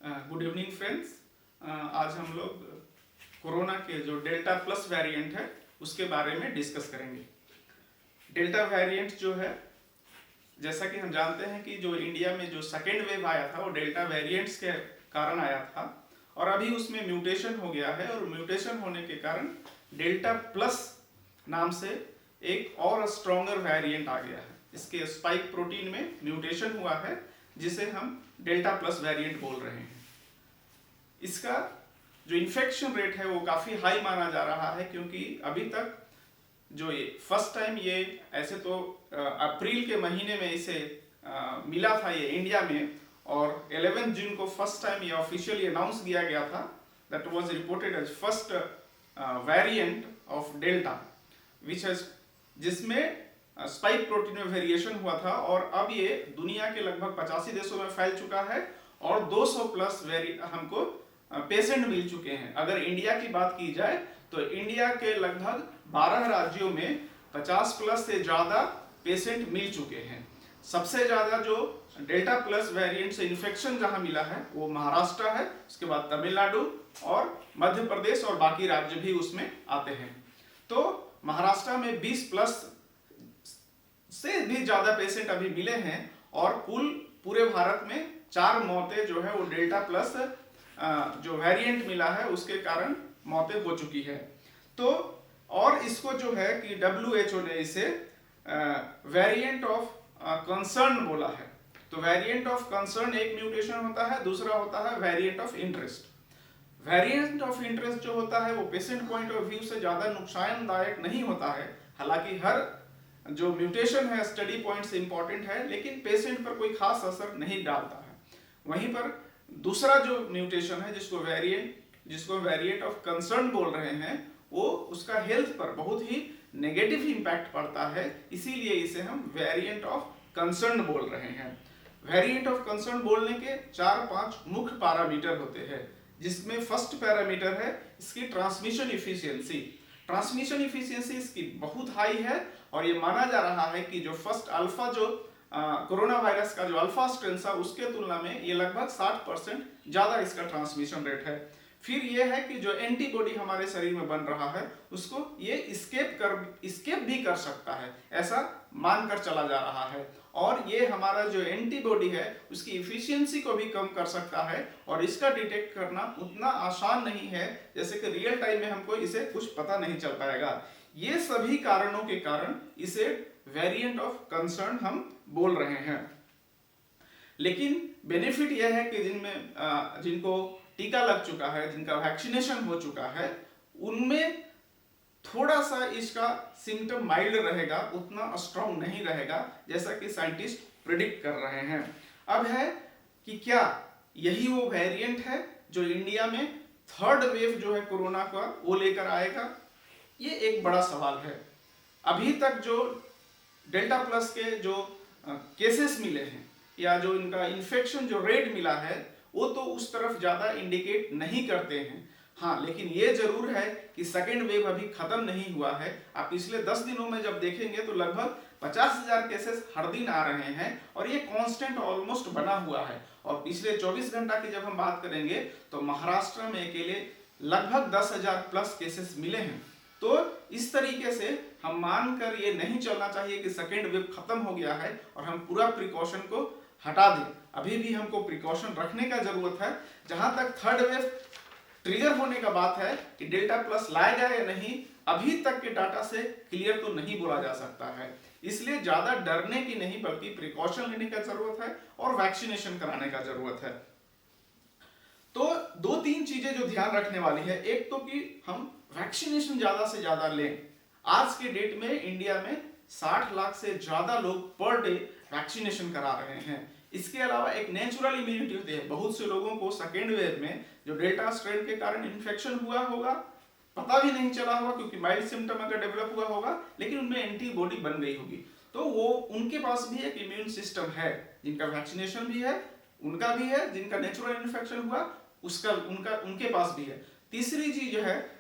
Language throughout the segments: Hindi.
Good evening friends. आज हम लोग कोरोना के जो डेल्टा प्लस वेरिएंट है उसके बारे में डिस्कस करेंगे। डेल्टा वेरिएंट जो है, जैसा कि हम जानते हैं कि जो इंडिया में जो सेकेंड वेव आया था वो डेल्टा वेरिएंट्स के कारण आया था और अभी उसमें म्यूटेशन हो गया है और म्यूटेशन होने के कारण डेल्टा प्लस नाम से एक और स्ट्रॉन्गर वेरिएंट आ गया है। इसके स्पाइक प्रोटीन में म्यूटेशन हुआ है जिसे हम डेल्टा प्लस वेरिएंट बोल रहे हैं। इसका जो इन्फेक्शन रेट है वो काफ़ी हाई माना जा रहा है, क्योंकि अभी तक जो ये फर्स्ट टाइम ये ऐसे तो अप्रैल के महीने में इसे मिला था ये इंडिया में, और 11 जून को फर्स्ट टाइम ये ऑफिशियली अनाउंस किया गया था that was reported as first variant of Delta which has, जिसमें स्पाइक प्रोटीन में वेरिएशन हुआ था और अब ये दुनिया के लगभग 85 देशों में फैल चुका है और 200 प्लस हमको पेशेंट मिल चुके हैं। अगर इंडिया की बात की जाए तो इंडिया के लगभग 12 राज्यों में 50 प्लस से ज़्यादा पेशेंट मिल चुके हैं। सबसे ज़्यादा जो डेल्टा प्लस वेरिएंट से इन्फेक्शन जहां मिला है वो महाराष्ट्र है, उसके बाद तमिलनाडु और मध्य प्रदेश और बाकी राज्य भी उसमें आते हैं। तो महाराष्ट्र में 20 प्लस से भी ज़्यादा पेशेंट अभी मिले हैं और कुल पूरे भारत में 4 मौतें जो है वो डेल्टा प्लस जो वेरिएंट मिला है उसके कारण मौतें हो चुकी है। तो और इसको जो है कि WHO ने इसे वेरिएंट ऑफ कंसर्न बोला है। तो वेरिएंट ऑफ कंसर्न एक म्यूटेशन होता है, दूसरा होता है variant of interest. Variant of interest जो होता है वो पेशेंट पॉइंट ऑफ व्यू से ज़्यादा नुकसानदायक नहीं होता है। हालांकि हर जो म्यूटेशन है स्टडी पॉइंट से इंपॉर्टेंट है, लेकिन पेशेंट पर कोई खास असर नहीं डालता है। वहीं पर दूसरा जो म्यूटेशन है जिसको वेरिएंट ऑफ कंसर्न बोल रहे हैं, वो उसका हेल्थ पर बहुत ही नेगेटिव इंपैक्ट पड़ता है, इसीलिए इसे हम वेरिएंट ऑफ कंसर्न बोल रहे हैं। वेरिएंट ऑफ कंसर्न बोलने के 4-5 मुख्य पैरामीटर होते हैं, जिसमें फर्स्ट पैरामीटर है इसकी ट्रांसमिशन इफिशियंसी। ट्रांसमिशन इफिशियंसी इसकी बहुत हाई है और ये माना जा रहा है कि जो फर्स्ट अल्फा जो कोरोना वायरस का जो अल्फा स्ट्रेन था उसके तुलना में ये लगभग 60% ज़्यादा इसका ट्रांसमिशन रेट है। फिर ये है कि जो एंटीबॉडी हमारे शरीर में बन रहा है उसको ये स्केप भी कर सकता है, ऐसा मानकर चला जा रहा है। और ये हमारा जो एंटीबॉडी है उसकी इफिशियंसी को भी कम कर सकता है और इसका डिटेक्ट करना उतना आसान नहीं है, जैसे कि रियल टाइम में हमको इसे कुछ पता नहीं चल पाएगा। ये सभी कारणों के कारण इसे वेरिएंट ऑफ कंसर्न हम बोल रहे हैं। लेकिन बेनिफिट यह है कि जिनको टीका लग चुका है, जिनका वैक्सीनेशन हो चुका है, उनमें थोड़ा सा इसका सिम्टम माइल्ड रहेगा, उतना स्ट्रॉन्ग नहीं रहेगा जैसा कि साइंटिस्ट प्रिडिक्ट कर रहे हैं। अब है कि क्या यही वो वेरिएंट है जो इंडिया में थर्ड वेव जो है कोरोना का वो लेकर आएगा? ये एक बड़ा सवाल है। अभी तक जो डेल्टा प्लस के जो केसेस मिले हैं या जो इनका इन्फेक्शन जो रेट मिला है वो तो उस तरफ ज़्यादा इंडिकेट नहीं करते हैं। हाँ, लेकिन ये जरूर है कि सेकेंड वेव अभी खत्म नहीं हुआ है। आप पिछले 10 दिनों में जब देखेंगे तो लगभग 50,000 केसेस हर दिन आ रहे हैं और ये कांस्टेंट ऑलमोस्ट बना हुआ है। और पिछले 24 घंटा की जब हम बात करेंगे तो महाराष्ट्र में अकेले लगभग 10,000 प्लस केसेस मिले हैं। तो इस तरीके से हम मानकर ये नहीं चलना चाहिए कि सेकेंड वेव खत्म हो गया है और हम पूरा प्रिकॉशन को हटा दें। अभी भी हमको प्रिकॉशन रखने का जरूरत है। जहां तक थर्ड वेव ट्रिगर होने का बात है कि डेल्टा प्लस लाएगा या नहीं, अभी तक के डाटा से क्लियर तो नहीं बोला जा सकता है। इसलिए ज्यादा डरने की नहीं बल्कि प्रिकॉशन लेने का जरूरत है और वैक्सीनेशन कराने का जरूरत है। तो 2-3 चीजें जो ध्यान रखने वाली है, एक तो कि हम वैक्सीनेशन ज्यादा से ज्यादा लें। आज के डेट में इंडिया में 60 लाख से ज्यादा लोग पर डे वैक्सीनेशन करा रहे हैं। इसके अलावा एक नेचुरल इम्यूनिटी होती है। बहुत से लोगों को सेकेंड वेव में जो डेल्टा स्ट्रेन के कारण इन्फेक्शन हुआ होगा, पता भी नहीं चला होगा, क्योंकि माइल्ड सिम्टम अगर डेवलप हुआ होगा लेकिन उनमें एंटीबॉडी बन गई होगी, तो वो उनके पास भी एक इम्यून सिस्टम है। जिनका वैक्सीनेशन भी है उनका भी है, जिनका नेचुरल इन्फेक्शन हुआ उनके पास भी है। तीसरी चीज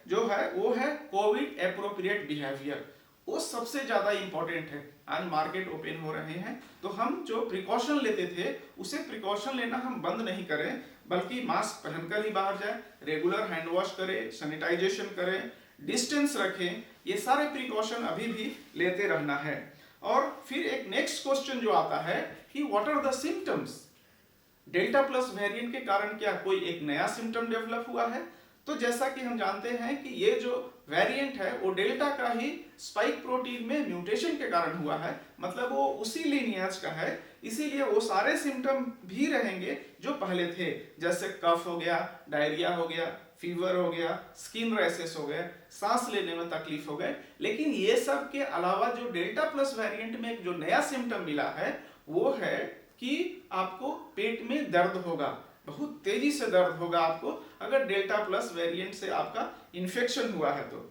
जो है वो है कोविड एप्रोप्रिएट बिहेवियर। वो सबसे ज़्यादा इम्पोर्टेंट है। आज मार्केट ओपन हो रहे हैं तो हम जो प्रिकॉशन लेते थे उसे प्रिकॉशन लेना हम बंद नहीं करें, बल्कि मास्क पहनकर ही बाहर जाए, रेगुलर हैंड वॉश करें, सैनिटाइजेशन करें, डिस्टेंस रखें, ये सारे प्रिकॉशन अभी भी लेते रहना है। और फिर एक नेक्स्ट क्वेश्चन जो आता है कि what are the symptoms. Delta plus variant के कारण क्या कोई एक नया सिम्टम डेवलप हुआ है? तो जैसा कि हम जानते हैं कि ये जो वेरिएंट है वो डेल्टा का ही स्पाइक प्रोटीन में म्यूटेशन के कारण हुआ है, मतलब वो उसी लीनिएज का है, इसीलिए वो सारे सिम्टम भी रहेंगे जो पहले थे, जैसे कफ हो गया, डायरिया हो गया, फीवर हो गया, स्किन रैशेस हो गए, सांस लेने में तकलीफ हो गए। लेकिन ये सब के अलावा जो डेल्टा प्लस वेरिएंट में एक जो नया सिम्टम मिला है वो है कि आपको पेट में दर्द होगा, बहुत तेजी से दर्द होगा आपको अगर डेल्टा प्लस वेरिएंट से आपका इन्फेक्शन हुआ है तो।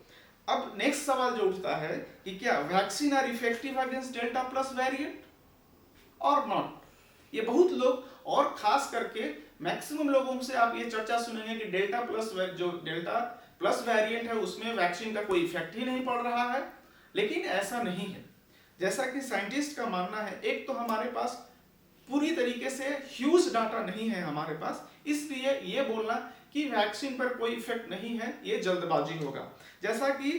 अब नेक्स्ट सवाल जो उठता है कि क्या vaccine are effective against Delta plus variant और नॉट। ये बहुत लोग और खास करके मैक्सिमम लोगों से आप ये चर्चा सुनेंगे कि डेल्टा प्लस वेरिएंट है उसमें वैक्सीन का कोई इफेक्ट ही नहीं पड़ रहा है, लेकिन ऐसा नहीं है। जैसा कि साइंटिस्ट का मानना है, एक तो हमारे पास पूरी तरीके से ह्यूज डाटा नहीं है हमारे पास, इसलिए ये बोलना कि वैक्सीन पर कोई इफेक्ट नहीं है ये जल्दबाजी होगा। जैसा कि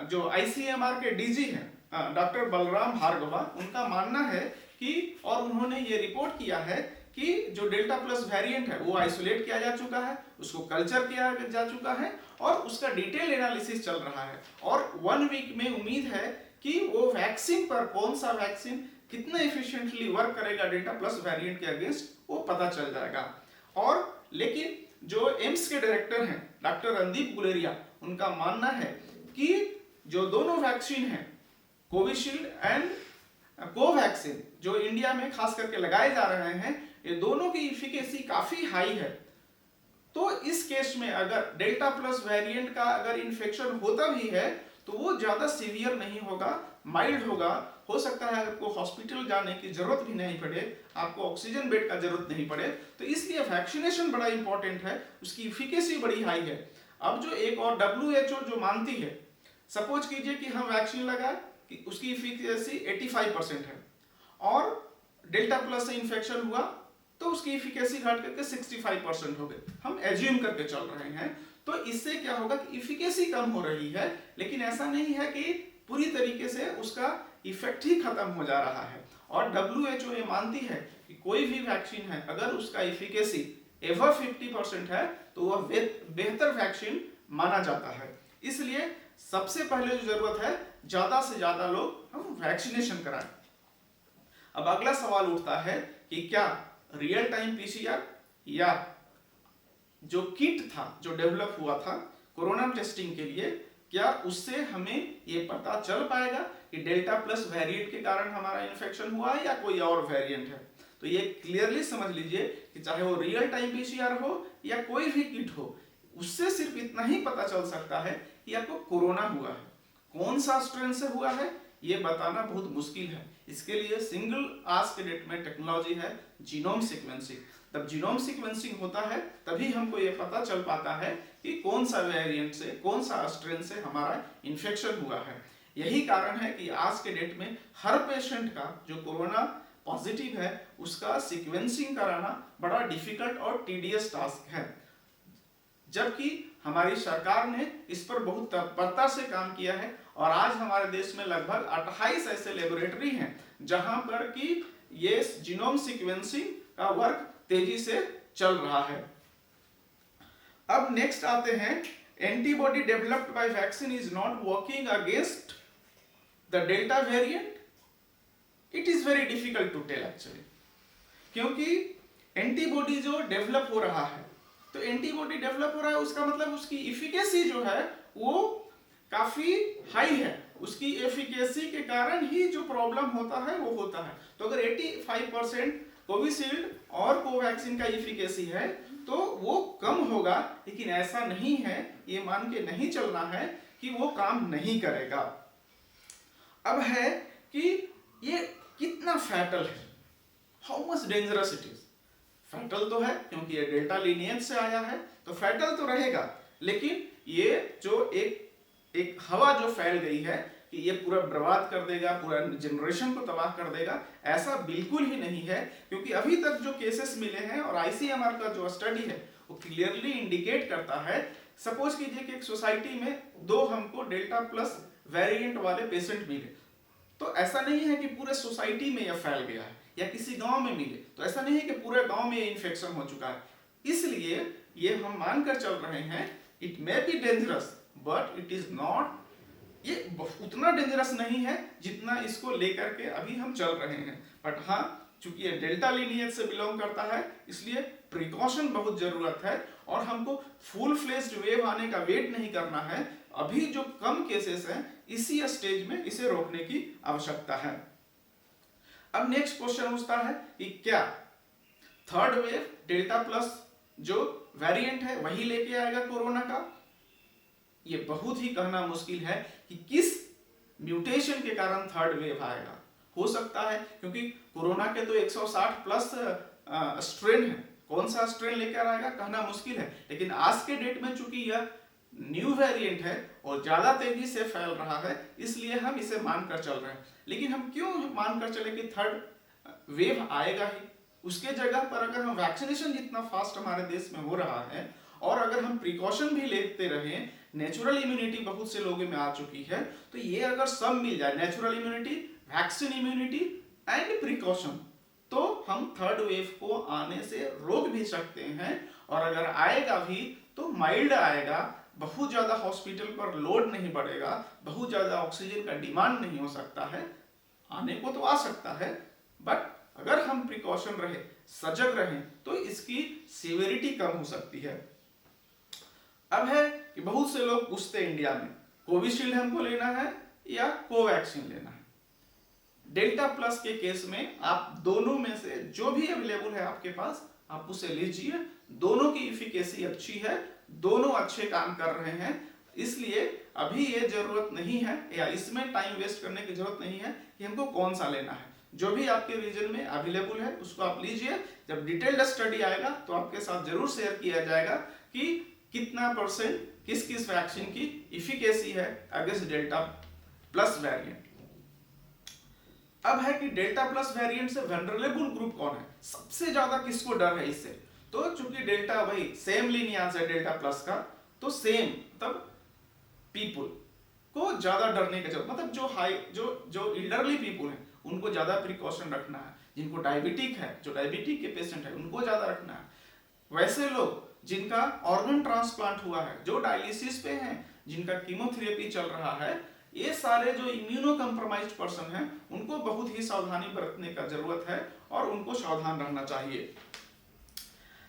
जो ICMR के DG हैं डॉक्टर बलराम भार्गवा, उनका मानना है कि, और उन्होंने ये रिपोर्ट किया है कि जो डेल्टा प्लस वेरिएंट है वो आइसोलेट किया जा चुका है, उसको कल्चर किया जा चुका है और उसका डिटेल एनालिसिस चल रहा है, और 1 वीक में उम्मीद है कि वो वैक्सीन पर कौन सा वैक्सीन कितना एफिशिएंटली वर्क करेगा डेल्टा प्लस वेरिएंट के अगेंस्ट वो पता चल जाएगा। और लेकिन जो एम्स के डायरेक्टर हैं डॉक्टर रणदीप गुलेरिया, उनका मानना है कि जो दोनों वैक्सीन हैं कोविशील्ड एंड कोवैक्सीन जो इंडिया में खास करके लगाए जा रहे हैं, ये दोनों की इफिकेसी काफी हाई है। तो इस केस में अगर डेल्टा प्लस वेरिएंट का अगर इन्फेक्शन होता भी है तो वो ज्यादा सीवियर नहीं होगा, माइल्ड होगा। हो सकता है आपको हॉस्पिटल जाने की जरूरत भी नहीं पड़े, आपको ऑक्सीजन बेड का जरूरत नहीं पड़े। तो इसलिए वैक्सीनेशन बड़ा इंपॉर्टेंट है, उसकी इफिकेसी बड़ी हाई है। अब जो एक और WHO जो मानती है, सपोज कीजिए कि हम वैक्सीन लगाए कि उसकी इफिकेसी 85% है और डेल्टा प्लस से इन्फेक्शन हुआ तो उसकी इफिकेसी घट करके 65% हो गई, हम एज्यूम करके चल रहे हैं। तो इससे क्या होगा कि इफिकेसी कम हो रही है, लेकिन ऐसा नहीं है कि पूरी तरीके से उसका इफेक्ट ही खत्म हो जा रहा है। और WHO ये मानती है कि कोई भी वैक्सीन है अगर उसका इफिकेसी एवर 50% है तो वह बेहतर वैक्सीन माना जाता है। इसलिए सबसे पहले जो जरूरत है ज्यादा से ज्यादा लोग हम वैक्सीनेशन कराएं। अब अगला सवाल उठता है कि क्या रियल टाइम PCR या जो किट था जो डेवलप हुआ था कोरोना टेस्टिंग के लिए, क्या उससे हमें ये पता चल पाएगा कि डेल्टा प्लस वेरिएंट के कारण हमारा इन्फेक्शन हुआ है या कोई और वेरिएंट है। तो ये क्लियरली समझ लीजिए कि चाहे वो रियल टाइम PCR हो या कोई भी किट हो, उससे सिर्फ इतना ही पता चल सकता है कि आपको कोरोना हुआ है। कौन सा स्ट्रेन से हुआ है ये बताना बहुत मुश्किल है। इसके लिए सिंगल आज के डेट में टेक्नोलॉजी है जीनोम सीक्वेंसिंग। तब जीनोम सीक्वेंसिंग होता है तभी हमको ये पता चल पाता है कि कौन सा वेरिएंट से, कौन सा स्ट्रेन से हमारा इन्फेक्शन हुआ है। यही कारण है कि आज के डेट में हर पेशेंट का जो कोरोना पॉजिटिव है उसका सीक्वेंसिंग कराना बड़ा डिफिकल्ट और टीडियस टास्क है, जबकि हमारी सरकार ने इस पर बहुत तत्परता से काम किया है और आज हमारे देश में लगभग 28 ऐसे लेबोरेटरी हैं जहां पर कि ये जीनोम सीक्वेंसिंग का वर्क तेजी से चल रहा है। अब नेक्स्ट आते हैं, antibody developed by vaccine is not working against the Delta variant. It is very difficult to tell actually, क्योंकि एंटीबॉडी जो डेवलप हो रहा है, तो एंटीबॉडी डेवलप हो रहा है उसका मतलब उसकी इफिकेसी जो है वो काफी हाई है। उसकी एफिकेसी के कारण ही जो प्रॉब्लम होता है वो होता है। तो अगर 85% कोविशील्ड और कोवैक्सीन का इफिकेसी है तो वो कम होगा, लेकिन ऐसा नहीं है, ये मान के नहीं चलना है कि वो काम नहीं करेगा। अब है कि ये कितना फैटल है, how much dangerous it is. Fatal तो है क्योंकि ये डेल्टा लीनिएज से आया है तो फैटल तो रहेगा, लेकिन ये जो एक हवा जो फैल गई है कि ये पूरा बर्बाद कर देगा, पूरा जनरेशन को तबाह कर देगा, ऐसा बिल्कुल ही नहीं है। क्योंकि अभी तक जो केसेस मिले हैं और आईसीएमआर का जो स्टडी है वो क्लियरली इंडिकेट करता है। सपोज कीजिए कि एक सोसाइटी में 2 हमको डेल्टा प्लस वेरिएंट वाले पेशेंट मिले, तो ऐसा नहीं है कि पूरे सोसाइटी में यह फैल गया है या किसी गांव में मिले तो ऐसा नहीं है कि पूरे गांव में इन्फेक्शन हो चुका है। इसलिए ये हम मानकर चल रहे हैं it may be dangerous but it is not, ये उतना डेंजरस नहीं है जितना इसको लेकर के अभी हम चल रहे हैं। बट हाँ, चूंकि ये डेल्टा लीनिएज से बिलोंग करता है इसलिए प्रिकॉशन बहुत जरूरत है और हमको फुल फ्लेज्ड वेव आने का वेट नहीं करना है। अभी जो कम केसेस हैं इसी स्टेज में इसे रोकने की आवश्यकता है। अब नेक्स्ट क्वेश्चन उठता है कि क्या थर्ड वेव डेल्टा प्लस जो वेरिएंट है वही लेके आएगा कोरोना का? ये बहुत ही कहना मुश्किल है कि किस म्यूटेशन के कारण थर्ड वेव आएगा। हो सकता है क्योंकि कोरोना के तो 160 प्लस स्ट्रेन है, कौन सा स्ट्रेन लेकर आएगा कहना मुश्किल है। लेकिन आज के डेट में चूंकि यह न्यू वेरिएंट है और ज्यादा तेजी से फैल रहा है इसलिए हम इसे मानकर चल रहे हैं। लेकिन हम क्यों मानकर चले कि थर्ड वेव आएगा ही? उसके जगह पर अगर हम वैक्सीनेशन जितना फास्ट हमारे देश में हो रहा है और अगर हम प्रिकॉशन भी लेते रहे, नेचुरल इम्यूनिटी बहुत से लोगों में आ चुकी है, तो ये अगर सब मिल जाए natural immunity, vaccine immunity and precaution, तो हम थर्ड वेव को आने से रोक भी सकते हैं। और अगर आएगा भी तो माइल्ड आएगा, बहुत ज्यादा हॉस्पिटल पर लोड नहीं बढ़ेगा, बहुत ज्यादा ऑक्सीजन का डिमांड नहीं हो सकता है। आने को तो आ सकता है बट अगर हम प्रिकॉशन रहे, सजग रहें तो इसकी सीवियरिटी कम हो सकती है। अब है कि बहुत से लोग पूछते हैं इंडिया में कोविशील्ड हमको लेना है या कोवैक्सीन लेना है। डेल्टा प्लस के केस में आप दोनों में से जो भी अवेलेबल है आपके पास आप उसे लीजिए। दोनों की इफिकेसी अच्छी है, दोनों अच्छे काम कर रहे हैं, इसलिए अभी ये जरूरत नहीं है या इसमें टाइम वेस्ट करने की जरूरत नहीं है कि हमको कौन सा लेना है। जो भी आपके रीजन में अवेलेबल है उसको आप लीजिए। जब डिटेल्ड स्टडी आएगा तो आपके साथ जरूर शेयर किया जाएगा कि कितना परसेंट किस किस वैक्सीन की इफिकेसी है अगेंस्ट डेल्टा प्लस वेरिएंट। अब है कि डेल्टा प्लस वेरिएंट से वल्नरेबल ग्रुप कौन है, सबसे ज्यादा किसको डर है इससे? तो चूंकि डेल्टा वही सेम लीनियज है डेल्टा प्लस का, तो सेम मतलब पीपल को ज्यादा डरने की जरूरत, मतलब जो हाई जो इल्डरली पीपल है उनको ज्यादा प्रिकॉशन रखना है, जिनको डायबिटिक है, जो डायबिटिक के पेशेंट है उनको ज्यादा रखना है। वैसे लोग जिनका ऑर्गन ट्रांसप्लांट हुआ है, जो डायलिसिस पे हैं, जिनका कीमोथेरेपी चल रहा है, ये सारे जो इम्यूनो कंप्रोमाइज्ड पर्सन हैं उनको बहुत ही सावधानी बरतने का जरूरत है और उनको सावधान रहना चाहिए।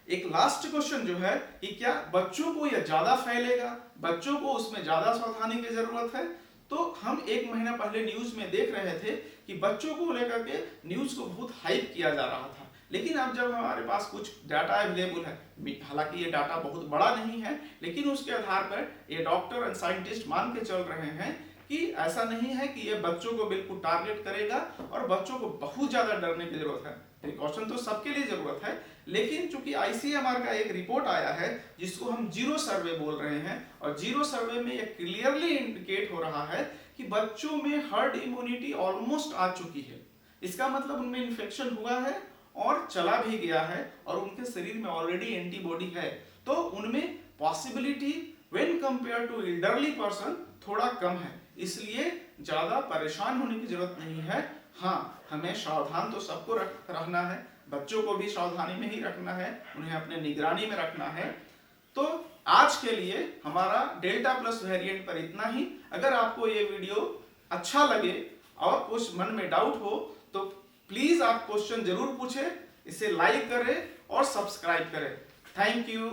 एक लास्ट क्वेश्चन जो है कि क्या बच्चों को यह ज्यादा फैलेगा, बच्चों को उसमें ज्यादा सावधानी की जरूरत है? तो हम 1 महीना पहले न्यूज में देख रहे थे कि बच्चों को लेकर के न्यूज को बहुत हाइप किया जा रहा था। लेकिन अब जब हमारे पास कुछ डाटा अवेलेबल है, हालांकि ये डाटा बहुत बड़ा नहीं है, लेकिन उसके आधार पर ये डॉक्टर एंड साइंटिस्ट मान के चल रहे हैं कि ऐसा नहीं है कि ये बच्चों को बिल्कुल टारगेट करेगा और बच्चों को बहुत ज्यादा डरने की जरूरत है। प्रिकॉशन तो सबके लिए जरूरत है, लेकिन चूंकि आईसीएमआर का एक रिपोर्ट आया है जिसको हम जीरो सर्वे बोल रहे हैं, और जीरो सर्वे में ये क्लियरली इंडिकेट हो रहा है कि बच्चों में हर्ड इम्यूनिटी ऑलमोस्ट आ चुकी है। इसका मतलब उनमें इन्फेक्शन हुआ है और चला भी गया है और उनके शरीर में ऑलरेडी एंटीबॉडी है, तो उनमें possibility when compare to elderly person थोड़ा कम है। इसलिए ज्यादा परेशान होने की जरूरत नहीं है। हाँ, हमें सावधान तो सबको रहना है, बच्चों को भी सावधानी में ही रखना है, उन्हें अपने निगरानी में रखना है। तो आज के लिए हमारा डेल्टा प्लस वेरिएंट पर इतना ही। अगर आपको ये वीडियो अच्छा लगे और कुछ मन में डाउट हो तो प्लीज आप क्वेश्चन जरूर पूछें, इसे लाइक करें और सब्सक्राइब करें। Thank you.